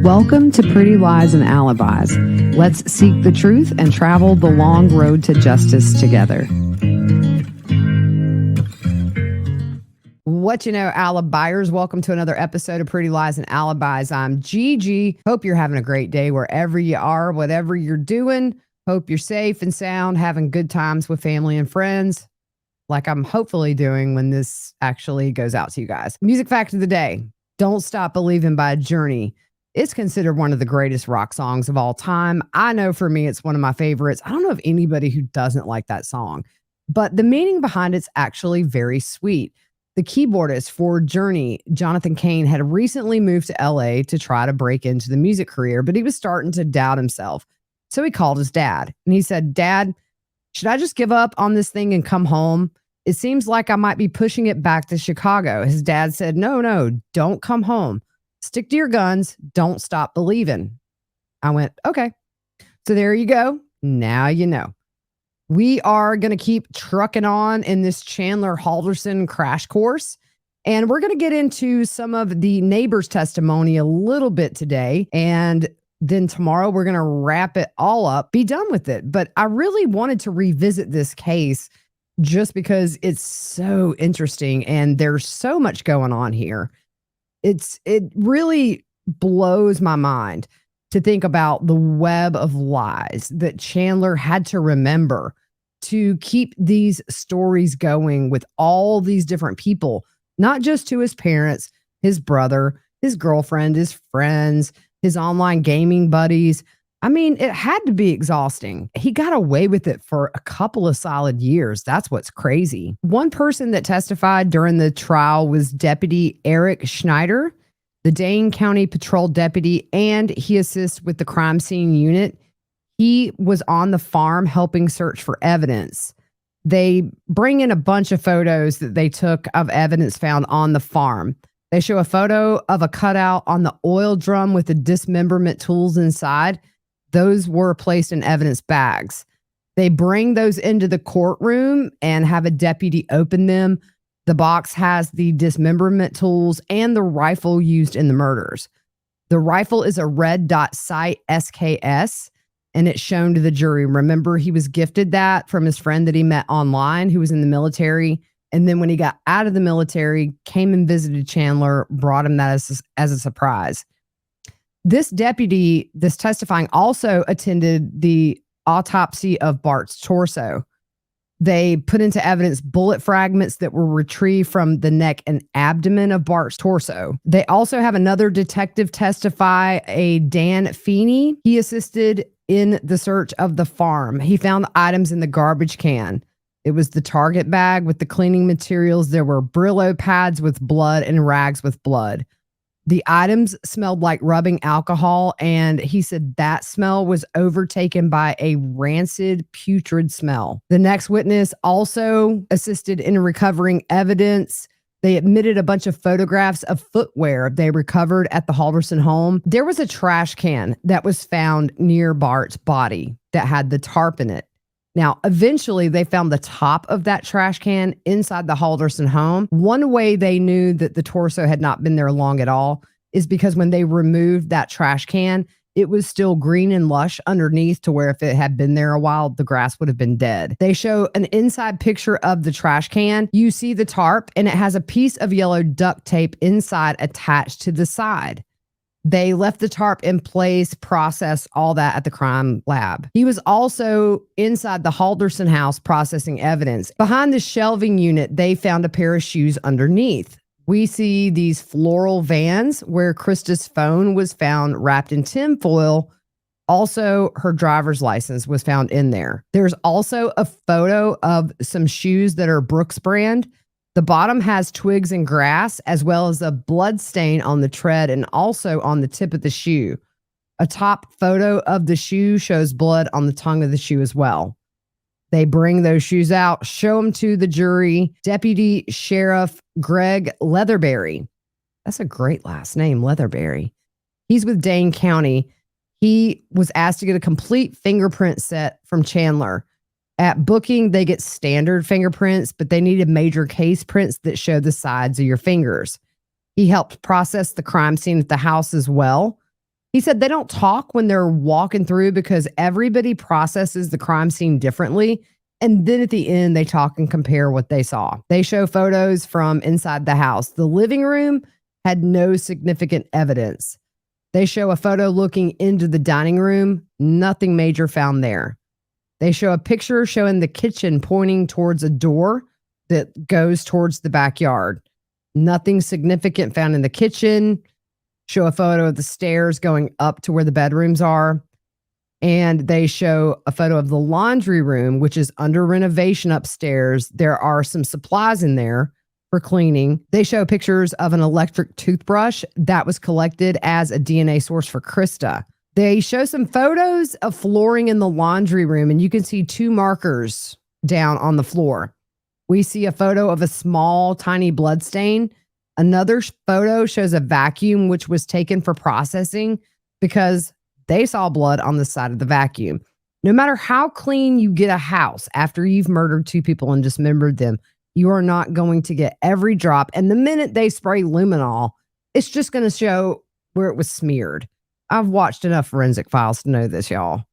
Welcome to Pretty Lies and Alibis. Let's seek the truth and travel the long road to justice together. What you know, Alibiers, welcome to another episode of Pretty Lies and Alibis. I'm Gigi. Hope you're having a great day wherever you are, whatever you're doing. Hope you're safe and sound, having good times with family and friends, like I'm hopefully doing when this actually goes out to you guys. Music fact of the day, Don't Stop Believing by Journey. It's considered one of the greatest rock songs of all time. I know for me, it's one of my favorites. I don't know of anybody who doesn't like that song, but the meaning behind it's actually very sweet. The keyboardist for Journey, Jonathan Cain, had recently moved to LA to try to break into the music career, but he was starting to doubt himself. So he called his dad and he said, "Dad, should I just give up on this thing and come home? It seems like I might be pushing it back to Chicago." His dad said, No, don't come home. Stick to your guns. Don't stop believing. I went, okay. So there you go. Now you know. We are going to keep trucking on in this Chandler Halderson crash course. And we're going to get into some of the neighbors' testimony a little bit today. And then tomorrow we're going to wrap it all up, be done with it. But I really wanted to revisit this case just because it's so interesting and there's so much going on here. It really blows my mind to think about the web of lies that Chandler had to remember to keep these stories going with all these different people, not just to his parents, his brother, his girlfriend, his friends, his online gaming buddies. I mean, it had to be exhausting. He got away with it for a couple of solid years. That's what's crazy. One person that testified during the trial was Deputy Eric Schneider, the Dane County Patrol deputy, and he assists with the crime scene unit. He was on the farm helping search for evidence. They bring in a bunch of photos that they took of evidence found on the farm. They show a photo of a cutout on the oil drum with the dismemberment tools inside. Those were placed in evidence bags. They bring those into the courtroom and have a deputy open them. The box has the dismemberment tools and the rifle used in the murders. The rifle is a red dot sight SKS, and it's shown to the jury. Remember, he was gifted that from his friend that he met online who was in the military. And then when he got out of the military, came and visited Chandler, brought him that as a surprise. This deputy, this testifying, also attended the autopsy of Bart's torso. They put into evidence bullet fragments that were retrieved from the neck and abdomen of Bart's torso. They also have another detective testify, a Dan Feeney. He assisted in the search of the farm. He found the items in the garbage can. It was the Target bag with the cleaning materials. There were Brillo pads with blood and rags with blood. The items smelled like rubbing alcohol, and he said that smell was overtaken by a rancid, putrid smell. The next witness also assisted in recovering evidence. They admitted a bunch of photographs of footwear they recovered at the Halderson home. There was a trash can that was found near Bart's body that had the tarp in it. Now, eventually, they found the top of that trash can inside the Halderson home. One way they knew that the torso had not been there long at all is because when they removed that trash can, it was still green and lush underneath to where if it had been there a while, the grass would have been dead. They show an inside picture of the trash can. You see the tarp, and it has a piece of yellow duct tape inside attached to the side. They left the tarp in place, processed all that at the crime lab. He was also inside the Halderson house processing evidence. Behind the shelving unit, they found a pair of shoes underneath. We see these floral vans where Krista's phone was found wrapped in tinfoil. Also, her driver's license was found in there. There's also a photo of some shoes that are Brooks brand. The bottom has twigs and grass, as well as a blood stain on the tread and also on the tip of the shoe. A top photo of the shoe shows blood on the tongue of the shoe as well. They bring those shoes out, show them to the jury. Deputy Sheriff Greg Leatherberry. That's a great last name, Leatherberry. He's with Dane County. He was asked to get a complete fingerprint set from Chandler. At booking, they get standard fingerprints, but they needed major case prints that show the sides of your fingers. He helped process the crime scene at the house as well. He said they don't talk when they're walking through because everybody processes the crime scene differently. And then at the end, they talk and compare what they saw. They show photos from inside the house. The living room had no significant evidence. They show a photo looking into the dining room. Nothing major found there. They show a picture showing the kitchen pointing towards a door that goes towards the backyard. Nothing significant found in the kitchen. Show a photo of the stairs going up to where the bedrooms are. And they show a photo of the laundry room, which is under renovation upstairs. There are some supplies in there for cleaning. They show pictures of an electric toothbrush that was collected as a DNA source for Krista. They show some photos of flooring in the laundry room, and you can see 2 markers down on the floor. We see a photo of a small, tiny blood stain. Another photo shows a vacuum, which was taken for processing because they saw blood on the side of the vacuum. No matter how clean you get a house after you've murdered 2 people and dismembered them, you are not going to get every drop. And the minute they spray luminol, it's just going to show where it was smeared. I've watched enough Forensic Files to know this, y'all.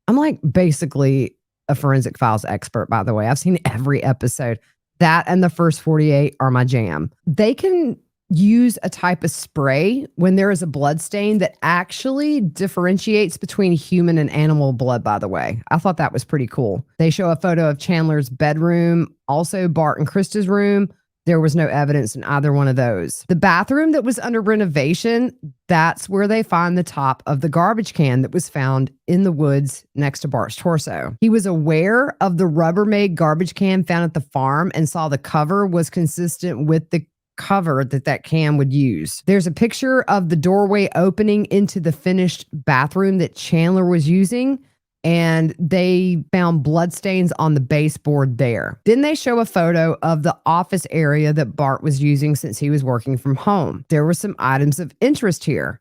I'm like basically a Forensic Files expert, by the way. I've seen every episode. That and the first 48 are my jam. They can use a type of spray when there is a blood stain that actually differentiates between human and animal blood, by the way. I thought that was pretty cool. They show a photo of Chandler's bedroom, also Bart and Krista's room. There was no evidence in either one of those. The bathroom that was under renovation, that's where they find the top of the garbage can that was found in the woods next to Bart's torso. He was aware of the Rubbermaid garbage can found at the farm and saw the cover was consistent with the cover that can would use. There's a picture of the doorway opening into the finished bathroom that Chandler was using, and they found bloodstains on the baseboard there. Then they show a photo of the office area that Bart was using since he was working from home. There were some items of interest here.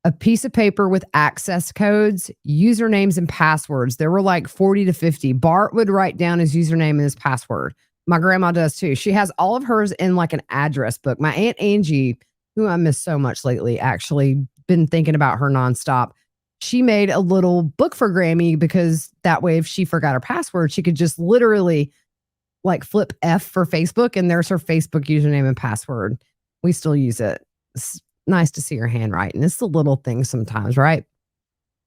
A piece of paper with access codes, usernames, and passwords. There were like 40 to 50. Bart would write down his username and his password. My grandma does too. She has all of hers in like an address book. My Aunt Angie, who I miss so much lately, actually been thinking about her nonstop. She made a little book for Grammy because that way, if she forgot her password, she could just literally like flip F for Facebook and there's her Facebook username and password. We still use it. It's nice to see her handwriting. It's the little things sometimes, right?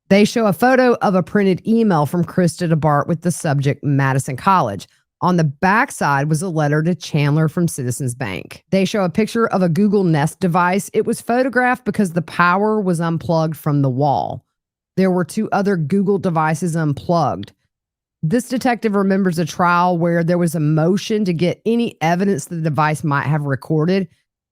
They show a photo of a printed email from Krista to Bart with the subject Madison College. On the backside was a letter to Chandler from Citizens Bank. They show a picture of a Google Nest device. It was photographed because the power was unplugged from the wall. There were 2 other Google devices unplugged. This detective remembers a trial where there was a motion to get any evidence the device might have recorded.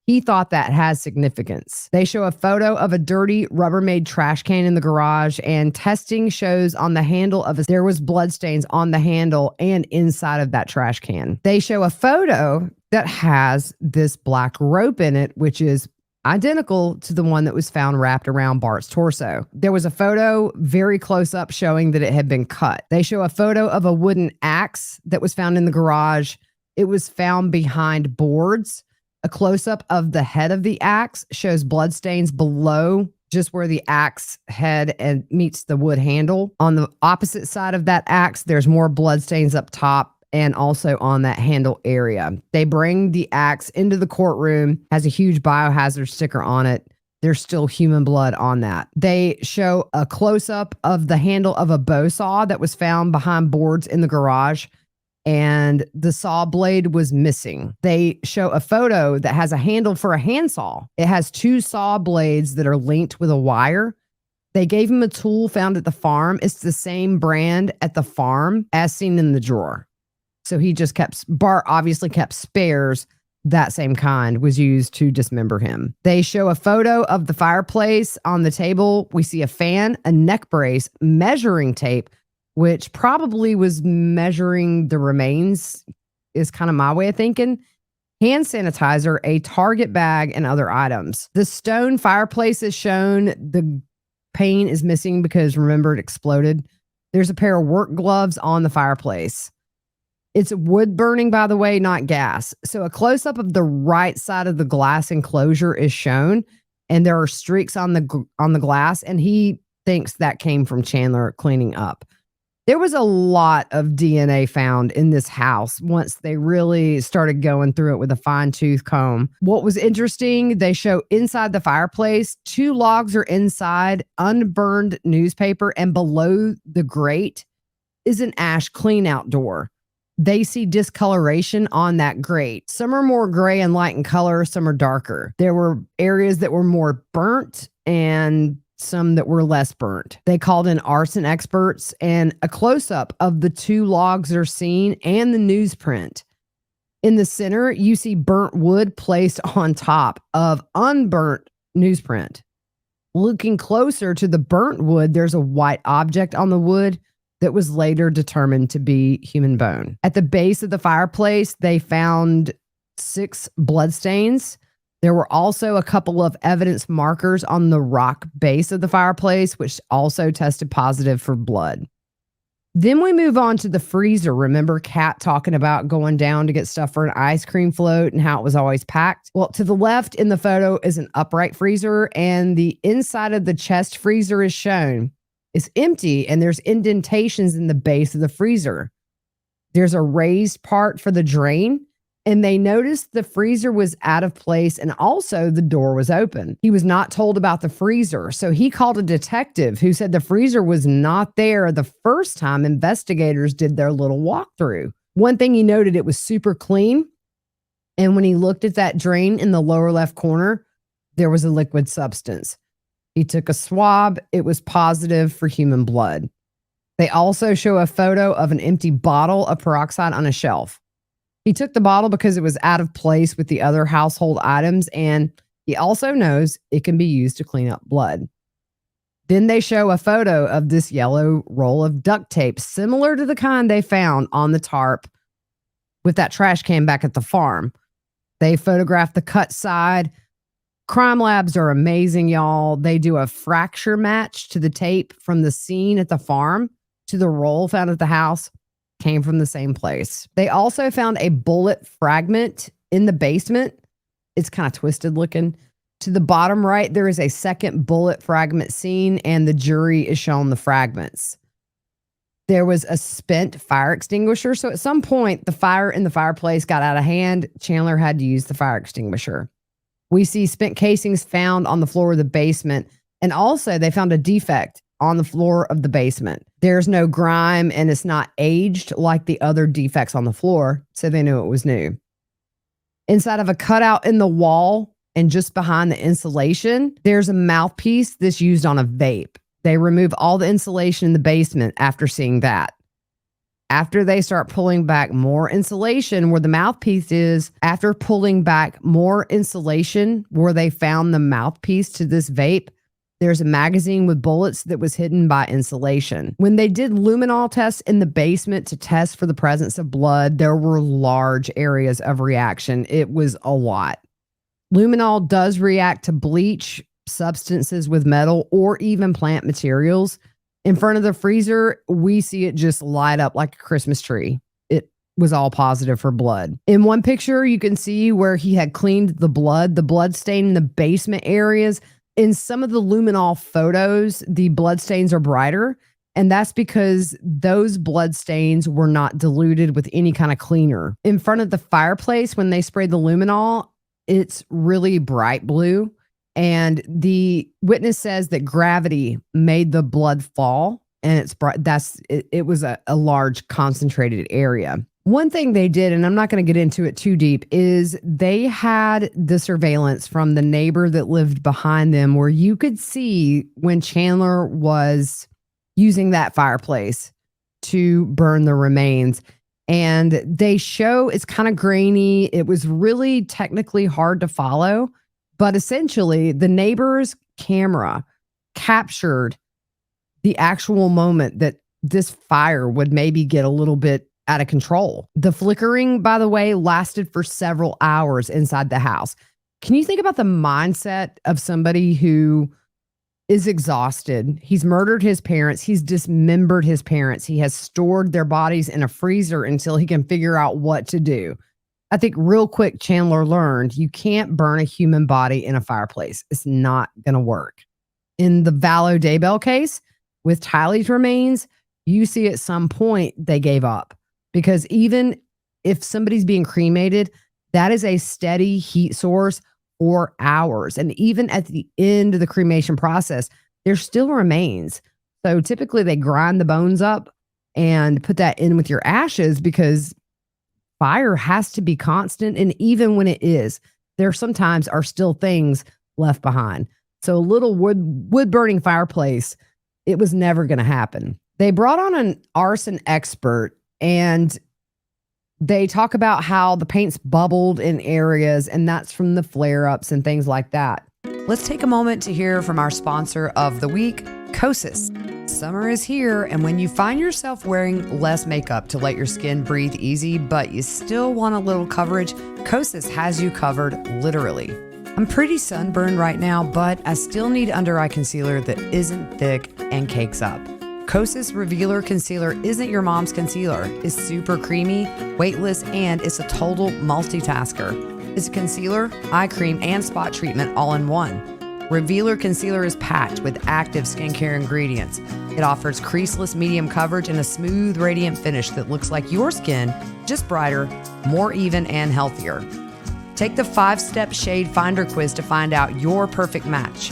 He thought that has significance. They show a photo of a dirty Rubbermaid trash can in the garage, and testing shows on the handle of there was bloodstains on the handle and inside of that trash can. They show a photo that has this black rope in it, which is identical to the one that was found wrapped around Bart's torso. There was a photo very close up showing that it had been cut. They show a photo of a wooden axe that was found in the garage. It was found behind boards. A close-up of the head of the axe shows bloodstains below just where the axe head and meets the wood handle. On the opposite side of that axe, there's more bloodstains up top and also on that handle area. They bring the axe into the courtroom, has a huge biohazard sticker on it. There's still human blood on that. They show a close-up of the handle of a bow saw that was found behind boards in the garage, and the saw blade was missing. They show a photo that has a handle for a handsaw. It has 2 saw blades that are linked with a wire. They gave him a tool found at the farm. It's the same brand at the farm as seen in the drawer. So he just Bart obviously kept spares. That same kind was used to dismember him. They show a photo of the fireplace. On the table, we see a fan, a neck brace, measuring tape, which probably was measuring the remains, is kind of my way of thinking. Hand sanitizer, a Target bag, and other items. The stone fireplace is shown. The pane is missing because, remember, it exploded. There's a pair of work gloves on the fireplace. It's wood burning, by the way, not gas. So a close-up of the right side of the glass enclosure is shown. and there are streaks on the glass, and he thinks that came from Chandler cleaning up. There was a lot of DNA found in this house once they really started going through it with a fine-tooth comb. What was interesting, they show inside the fireplace, 2 logs are inside, unburned newspaper, and below the grate is an ash clean-out door. They see discoloration on that grate. Some are more gray and light in color, some are darker. There were areas that were more burnt and some that were less burnt. They called in arson experts, and a close-up of the 2 logs are seen and the newsprint. In the center, you see burnt wood placed on top of unburnt newsprint. Looking closer to the burnt wood, there's a white object on the wood that was later determined to be human bone. At the base of the fireplace, they found 6 bloodstains. There were also a couple of evidence markers on the rock base of the fireplace, which also tested positive for blood. Then we move on to the freezer. Remember Kat talking about going down to get stuff for an ice cream float and how it was always packed? Well, to the left in the photo is an upright freezer, and the inside of the chest freezer is shown. It's empty, and there's indentations in the base of the freezer. There's a raised part for the drain, and they noticed the freezer was out of place, and also the door was open. He was not told about the freezer, so he called a detective who said the freezer was not there the first time investigators did their little walkthrough. One thing he noted, it was super clean, and when he looked at that drain in the lower left corner, there was a liquid substance. He took a swab. It was positive for human blood. They also show a photo of an empty bottle of peroxide on a shelf. He took the bottle because it was out of place with the other household items, and he also knows it can be used to clean up blood. Then they show a photo of this yellow roll of duct tape, similar to the kind they found on the tarp with that trash can back at the farm. They photographed the cut side. Crime labs are amazing, y'all. They do a fracture match to the tape from the scene at the farm to the roll found at the house. Came from the same place. They also found a bullet fragment in the basement. It's kind of twisted looking. To the bottom right, there is a second bullet fragment seen, and the jury is shown the fragments. There was a spent fire extinguisher. So at some point, the fire in the fireplace got out of hand. Chandler had to use the fire extinguisher. We see spent casings found on the floor of the basement, and also they found a defect on the floor of the basement. There's no grime, and it's not aged like the other defects on the floor, so they knew it was new. Inside of a cutout in the wall and just behind the insulation, there's a mouthpiece that's used on a vape. They remove all the insulation in the basement after seeing that. After they start pulling back more insulation where the mouthpiece is, after pulling back more insulation where they found the mouthpiece to this vape, there's a magazine with bullets that was hidden by insulation. When they did luminol tests in the basement to test for the presence of blood, there were large areas of reaction. It was a lot. Luminol does react to bleach, substances with metal, or even plant materials. In front of the freezer, we see it just light up like a Christmas tree. It was all positive for blood. In one picture, you can see where he had cleaned the blood stain in the basement areas. In some of the luminol photos, the blood stains are brighter, and that's because those blood stains were not diluted with any kind of cleaner. In front of the fireplace, when they sprayed the luminol, it's really bright blue, and the witness says that gravity made the blood fall, and it's bright. It was a large concentrated area. One thing they did, and I'm not going to get into it too deep, is they had the surveillance from the neighbor that lived behind them where you could see when Chandler was using that fireplace to burn the remains. And they show it's kind of grainy. It was really technically hard to follow, but essentially the neighbor's camera captured the actual moment that this fire would maybe get a little bit out of control. The flickering, by the way, lasted for several hours inside the house. Can you think about the mindset of somebody who is exhausted? He's murdered his parents. He's dismembered his parents. He has stored their bodies in a freezer until he can figure out what to do. I think real quick, Chandler learned you can't burn a human body in a fireplace. It's not going to work. In the Vallow Daybell case with Tylee's remains, you see at some point they gave up because even if somebody's being cremated, that is a steady heat source for hours. And even at the end of the cremation process, there still remains. So typically they grind the bones up and put that in with your ashes because fire has to be constant. And even when it is, there sometimes are still things left behind. So a little wood burning fireplace, it was never going to happen. They brought on an arson expert and they talk about how the paint's bubbled in areas, and that's from the flare-ups and things like that. Let's take a moment to hear from our sponsor of the week, Kosas. Summer is here, and when you find yourself wearing less makeup to let your skin breathe easy, but you still want a little coverage, Kosas has you covered, literally. I'm pretty sunburned right now, but I still need under-eye concealer that isn't thick and cakes up. Kosas Revealer Concealer isn't your mom's concealer. It's super creamy, weightless, and it's a total multitasker. It's a concealer, eye cream, and spot treatment all in one. Revealer Concealer is packed with active skincare ingredients. It offers creaseless medium coverage and a smooth, radiant finish that looks like your skin, just brighter, more even, and healthier. Take the 5-step shade finder quiz to find out your perfect match.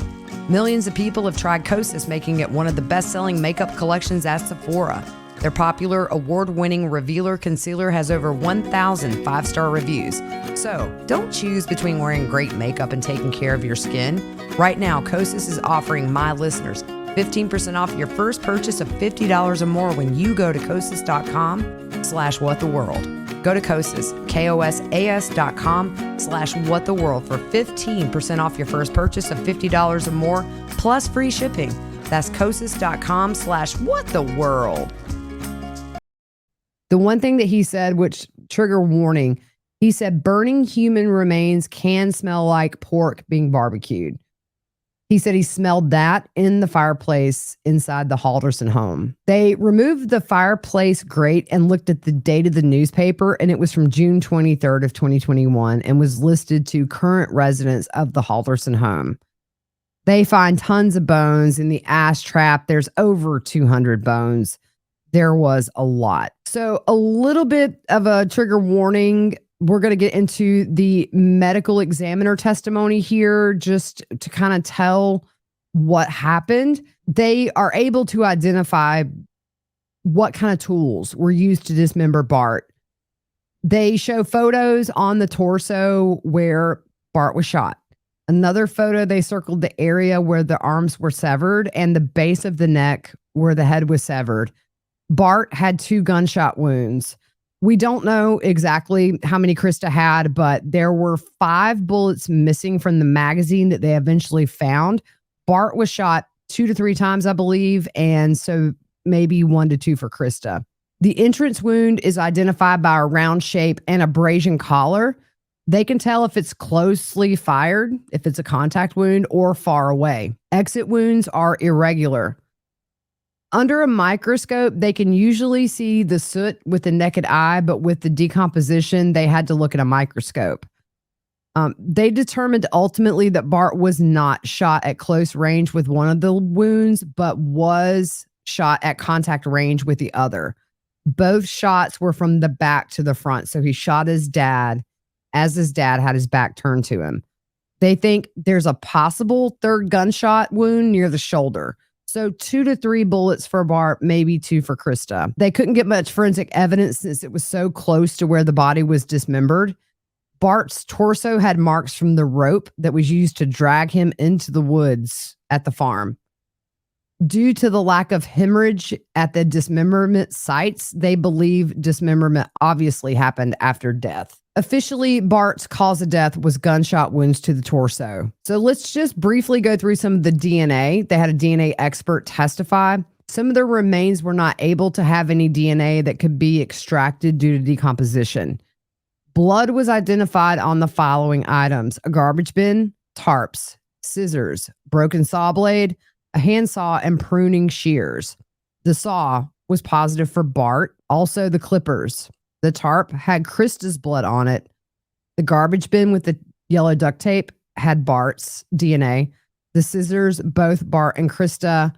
Millions of people have tried Kosas, making it one of the best-selling makeup collections at Sephora. Their popular award-winning Revealer Concealer has over 1,000 5-star reviews. So, don't choose between wearing great makeup and taking care of your skin. Right now, Kosas is offering my listeners 15% off your first purchase of $50 or more when you go to kosas.com/whattheworld. Go to Kosas, KOSAS.com/whattheworld for 15% off your first purchase of $50 or more, plus free shipping. That's kosas.com/whattheworld. The one thing that he said, which trigger warning, he said burning human remains can smell like pork being barbecued. He said he smelled that in the fireplace inside the Halderson home. They removed the fireplace grate and looked at the date of the newspaper, and it was from June 23rd of 2021 and was listed to current residents of the Halderson home. They find tons of bones in the ash trap. There's over 200 bones. There was a lot. So a little bit of a trigger warning. We're going to get into the medical examiner testimony here just to kind of tell what happened. They are able to identify what kind of tools were used to dismember Bart. They show photos on the torso where Bart was shot. Another photo, they circled the area where the arms were severed and the base of the neck where the head was severed. Bart had 2 gunshot wounds. We don't know exactly how many Krista had, but there were 5 bullets missing from the magazine that they eventually found. Bart was shot 2 to 3 times, I believe, and so maybe 1 to 2 for Krista. The entrance wound is identified by a round shape and abrasion collar. They can tell if it's closely fired, if it's a contact wound, or far away. Exit wounds are irregular. Under a microscope, they can usually see the soot with the naked eye, but with the decomposition, they had to look at a microscope. They determined ultimately that Bart was not shot at close range with one of the wounds, but was shot at contact range with the other. Both shots were from the back to the front, so he shot his dad as his dad had his back turned to him. They think there's a possible 3rd gunshot wound near the shoulder. So 2 to 3 bullets for Bart, maybe 2 for Krista. They couldn't get much forensic evidence since it was so close to where the body was dismembered. Bart's torso had marks from the rope that was used to drag him into the woods at the farm. Due to the lack of hemorrhage at the dismemberment sites, they believe dismemberment obviously happened after death. Officially, Bart's cause of death was gunshot wounds to the torso. So let's just briefly go through some of the DNA. They had a DNA expert testify. Some of the remains were not able to have any DNA that could be extracted due to decomposition. Blood was identified on the following items: a garbage bin, tarps, scissors, broken saw blade, a handsaw, and pruning shears. The saw was positive for Bart, also the clippers. The tarp had Krista's blood on it, The garbage bin with the yellow duct tape had Bart's DNA. The scissors, both Bart and Krista.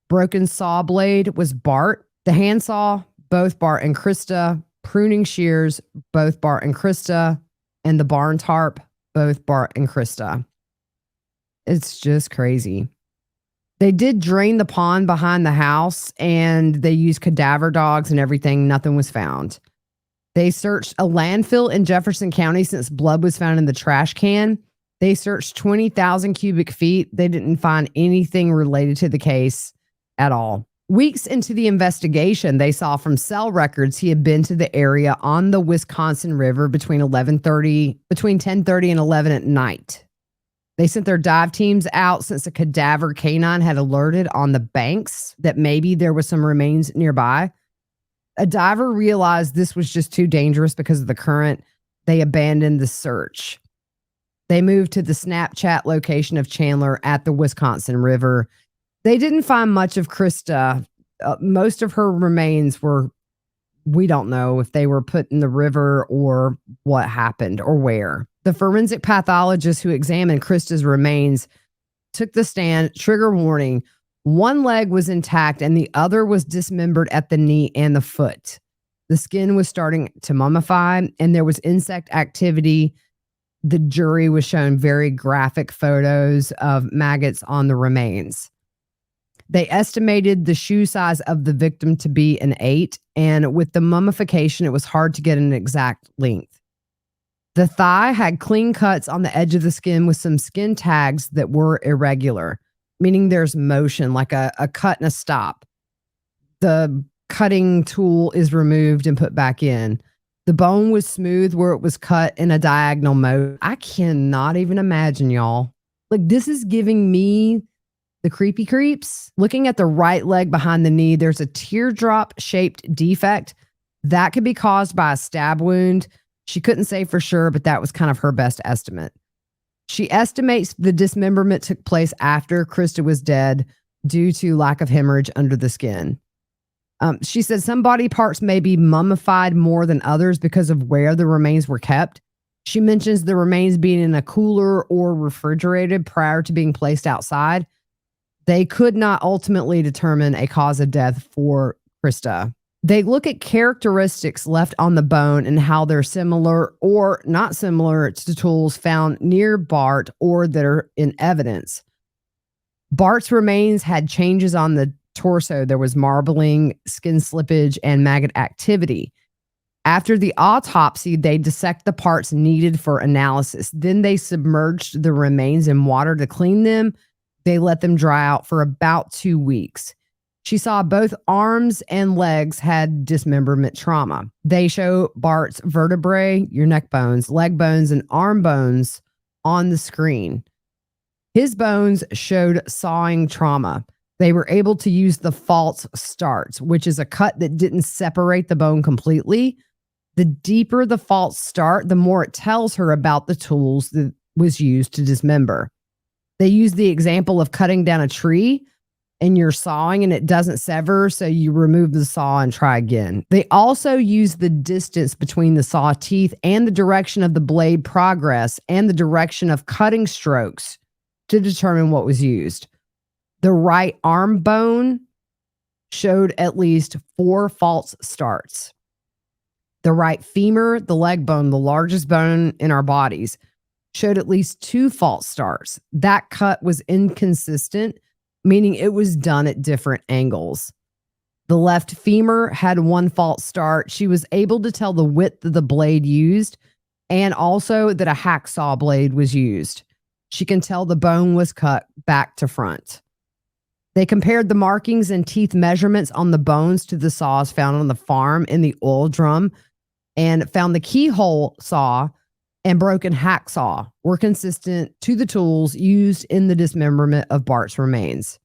Broken saw blade was Bart. The handsaw, both Bart and Krista. Pruning shears, both Bart and Krista. And the barn tarp, both Bart and Krista. It's just crazy. They did drain the pond behind the house, and they used cadaver dogs and everything. Nothing was found. They searched a landfill in Jefferson County since blood was found in the trash can. They searched 20,000 cubic feet. They didn't find anything related to the case at all. Weeks into the investigation, they saw from cell records he had been to the area on the Wisconsin River between 10:30 and 11 at night. They sent their dive teams out since a cadaver canine had alerted on the banks that maybe there was some remains nearby. A diver realized this was just too dangerous because of the current. They abandoned the search. They moved to the Snapchat location of Chandler at the Wisconsin River. They didn't find much of Krista. Most of her remains we don't know if they were put in the river or what happened or where. The forensic pathologist who examined Krista's remains took the stand. Trigger warning. One leg was intact and the other was dismembered at the knee and the foot. The skin was starting to mummify and there was insect activity. The jury was shown very graphic photos of maggots on the remains. They estimated the shoe size of the victim to be an 8, and with the mummification, it was hard to get an exact length. The thigh had clean cuts on the edge of the skin with some skin tags that were irregular, meaning there's motion, like a cut and a stop. The cutting tool is removed and put back in. The bone was smooth where it was cut in a diagonal mode. I cannot even imagine, y'all. Like, this is giving me the creepy creeps. Looking at the right leg behind the knee, there's a teardrop-shaped defect. That could be caused by a stab wound. She couldn't say for sure, but that was kind of her best estimate. She estimates the dismemberment took place after Krista was dead due to lack of hemorrhage under the skin. She said some body parts may be mummified more than others because of where the remains were kept. She mentions the remains being in a cooler or refrigerated prior to being placed outside. They could not ultimately determine a cause of death for Krista. They look at characteristics left on the bone and how they're similar or not similar to tools found near Bart or that are in evidence. Bart's remains had changes on the torso. There was marbling, skin slippage, and maggot activity. After the autopsy, they dissect the parts needed for analysis. Then they submerged the remains in water to clean them. They let them dry out for about 2 weeks. She saw both arms and legs had dismemberment trauma. They show Bart's vertebrae, your neck bones, leg bones, and arm bones on the screen. His bones showed sawing trauma. They were able to use the false starts, which is a cut that didn't separate the bone completely. The deeper the false start, the more it tells her about the tools that was used to dismember. They use the example of cutting down a tree and you're sawing and it doesn't sever, so you remove the saw and try again. They also use the distance between the saw teeth and the direction of the blade progress and the direction of cutting strokes to determine what was used. The right arm bone showed at least 4 false starts. The right femur, the leg bone, the largest bone in our bodies, showed at least 2 false starts. That cut was inconsistent, meaning it was done at different angles. The left femur had 1 false start. She was able to tell the width of the blade used and also that a hacksaw blade was used. She can tell the bone was cut back to front. They compared the markings and teeth measurements on the bones to the saws found on the farm in the oil drum and found the keyhole saw and broken hacksaw were consistent to the tools used in the dismemberment of Bart's remains.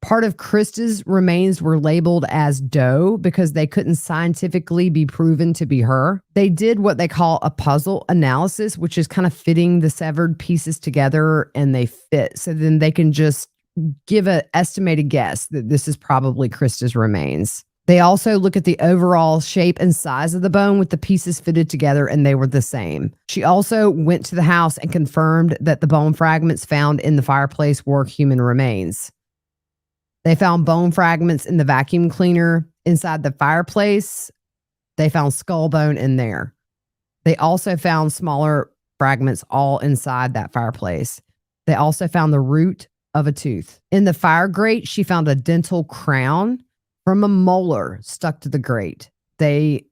Part of Krista's remains were labeled as Doe because they couldn't scientifically be proven to be her. They did what they call a puzzle analysis, which is kind of fitting the severed pieces together and they fit. So then they can just give an estimated guess that this is probably Krista's remains. They also look at the overall shape and size of the bone with the pieces fitted together, and they were the same. She also went to the house and confirmed that the bone fragments found in the fireplace were human remains. They found bone fragments in the vacuum cleaner inside the fireplace. They found skull bone in there. They also found smaller fragments all inside that fireplace. They also found the root of a tooth. In the fire grate, she found a dental crown from a molar stuck to the grate. The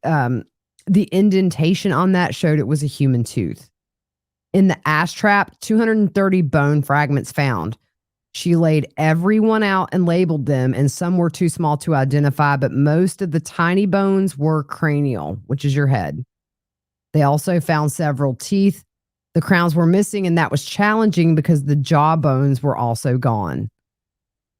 indentation on that showed it was a human tooth. In the ash trap, 230 bone fragments found. She laid everyone out and labeled them, and some were too small to identify, but most of the tiny bones were cranial, which is your head. They also found several teeth. The crowns were missing, and that was challenging because the jaw bones were also gone.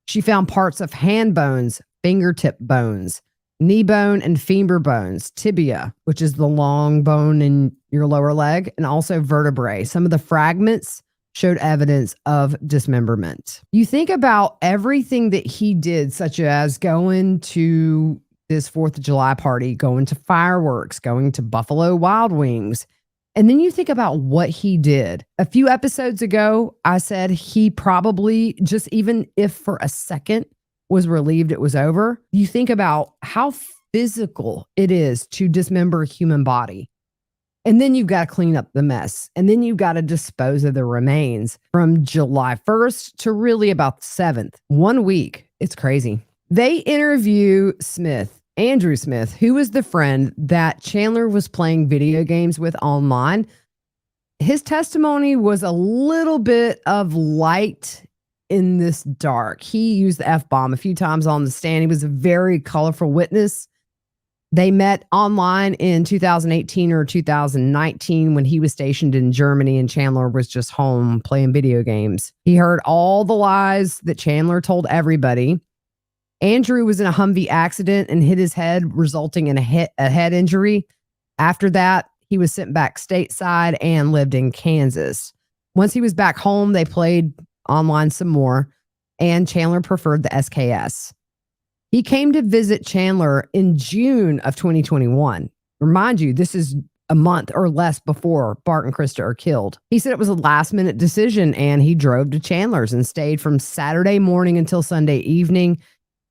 She found parts of hand bones, fingertip bones, knee bone, and femur bones, tibia, which is the long bone in your lower leg, and also vertebrae. Some of the fragments showed evidence of dismemberment. You think about everything that he did, such as going to this 4th of July party, going to fireworks, going to Buffalo Wild Wings. And then you think about what he did. A few episodes ago, I said he probably, just even if for a second, was relieved it was over. You think about how physical it is to dismember a human body. And then you've got to clean up the mess. And then you've got to dispose of the remains from July 1st to really about the 7th. 1 week. It's crazy. They interview Andrew Smith, who was the friend that Chandler was playing video games with online. His testimony was a little bit of light in this dark. He used the F-bomb a few times on the stand. He was a very colorful witness. They met online in 2018 or 2019 when he was stationed in Germany and Chandler was just home playing video games. He heard all the lies that Chandler told everybody. Andrew was in a Humvee accident and hit his head, resulting in a head injury. After that, he was sent back stateside and lived in Kansas. Once he was back home, they played online some more, and Chandler preferred the SKS. He came to visit Chandler in June of 2021. Remind you, this is a month or less before Bart and Krista are killed. He said it was a last-minute decision, and he drove to Chandler's and stayed from Saturday morning until Sunday evening,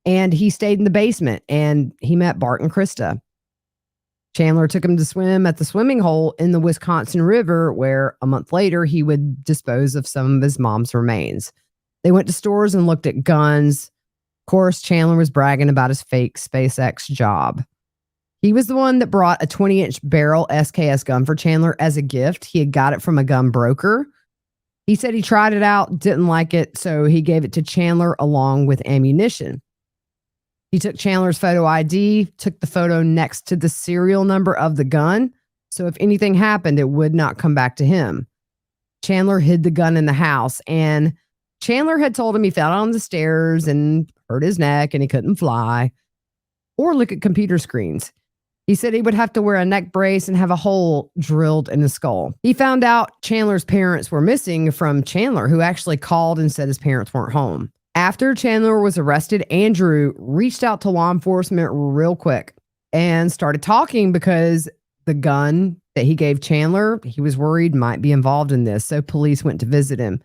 and he stayed in the basement, and he met Bart and Krista. Chandler took him to swim at the swimming hole in the Wisconsin River, where a month later he would dispose of some of his mom's remains. They went to stores and looked at guns. Of course, Chandler was bragging about his fake SpaceX job. He was the one that brought a 20-inch barrel SKS gun for Chandler as a gift. He had got it from a gun broker. He said he tried it out, didn't like it, so he gave it to Chandler along with ammunition. He took Chandler's photo ID, took the photo next to the serial number of the gun, so if anything happened, it would not come back to him. Chandler hid the gun in the house, and Chandler had told him he fell on the stairs and hurt his neck and he couldn't fly or look at computer screens. He said he would have to wear a neck brace and have a hole drilled in his skull. He found out Chandler's parents were missing from Chandler, who actually called and said his parents weren't home. After Chandler was arrested, Andrew reached out to law enforcement real quick and started talking because the gun that he gave Chandler, he was worried might be involved in this. So police went to visit him.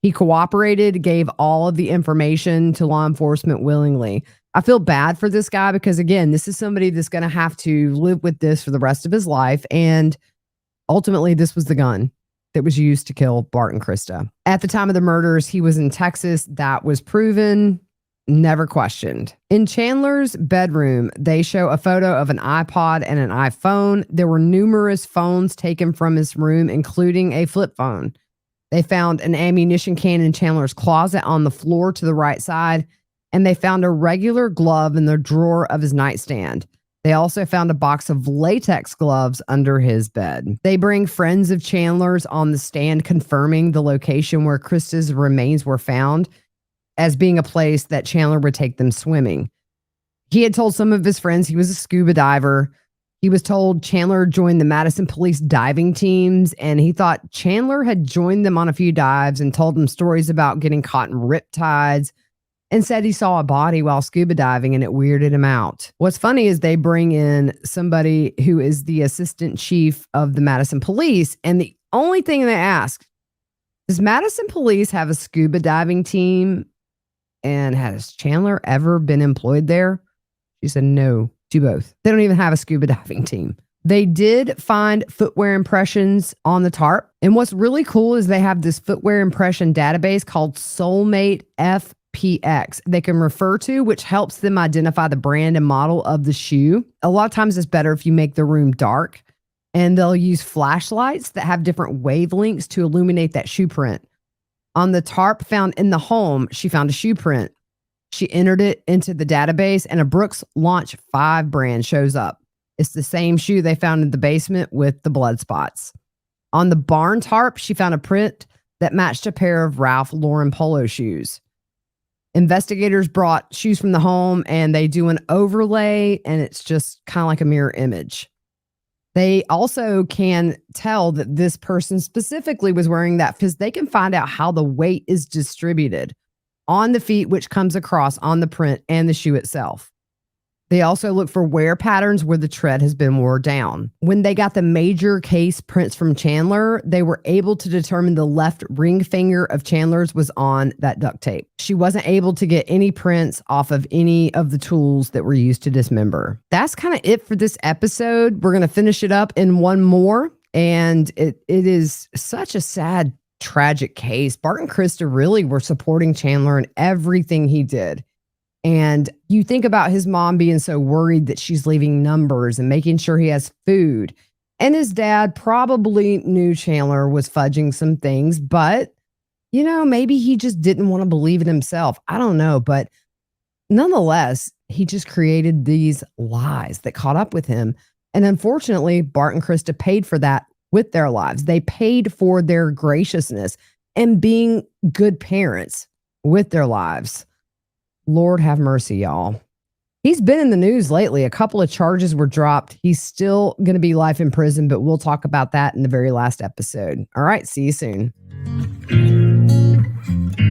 He cooperated, gave all of the information to law enforcement willingly. I feel bad for this guy because, again, this is somebody that's going to have to live with this for the rest of his life. And ultimately, this was the gun that was used to kill Bart and Krista. At the time of the murders, he was in Texas. That was proven, never questioned. In Chandler's bedroom, they show a photo of an iPod and an iPhone. There were numerous phones taken from his room, including a flip phone. They found an ammunition can in Chandler's closet on the floor to the right side, and they found a regular glove in the drawer of his nightstand. They also found a box of latex gloves under his bed. They bring friends of Chandler's on the stand confirming the location where Krista's remains were found as being a place that Chandler would take them swimming. He had told some of his friends he was a scuba diver. He was told Chandler joined the Madison police diving teams, and he thought Chandler had joined them on a few dives and told them stories about getting caught in riptides, and said he saw a body while scuba diving and it weirded him out. What's funny is they bring in somebody who is the assistant chief of the Madison police, and the only thing they ask, does Madison police have a scuba diving team? And has Chandler ever been employed there? She said no to both. They don't even have a scuba diving team. They did find footwear impressions on the tarp. And what's really cool is they have this footwear impression database called Soulmate FPX they can refer to, which helps them identify the brand and model of the shoe. A lot of times it's better if you make the room dark, and they'll use flashlights that have different wavelengths to illuminate that shoe print. On the tarp found in the home, she found a shoe print. She entered it into the database, and a Brooks Launch 5 brand shows up. It's the same shoe they found in the basement with the blood spots. On the barn tarp, she found a print that matched a pair of Ralph Lauren polo shoes. Investigators brought shoes from the home, and they do an overlay, and it's just kind of like a mirror image. They also can tell that this person specifically was wearing that because they can find out how the weight is distributed on the feet, which comes across on the print and the shoe itself. They also look for wear patterns where the tread has been worn down. When they got the major case prints from Chandler, they were able to determine the left ring finger of Chandler's was on that duct tape. She wasn't able to get any prints off of any of the tools that were used to dismember. That's kind of it for this episode. We're going to finish it up in one more. And it is such a sad, tragic case. Bart and Krista really were supporting Chandler in everything he did. And you think about his mom being so worried that she's leaving numbers and making sure he has food. And his dad probably knew Chandler was fudging some things, but, maybe he just didn't want to believe it himself. I don't know. But nonetheless, he just created these lies that caught up with him. And unfortunately, Bart and Krista paid for that with their lives. They paid for their graciousness and being good parents with their lives. Lord have mercy, y'all. He's been in the news lately. A couple of charges were dropped. He's still going to be life in prison, but we'll talk about that in the very last episode. All right, see you soon.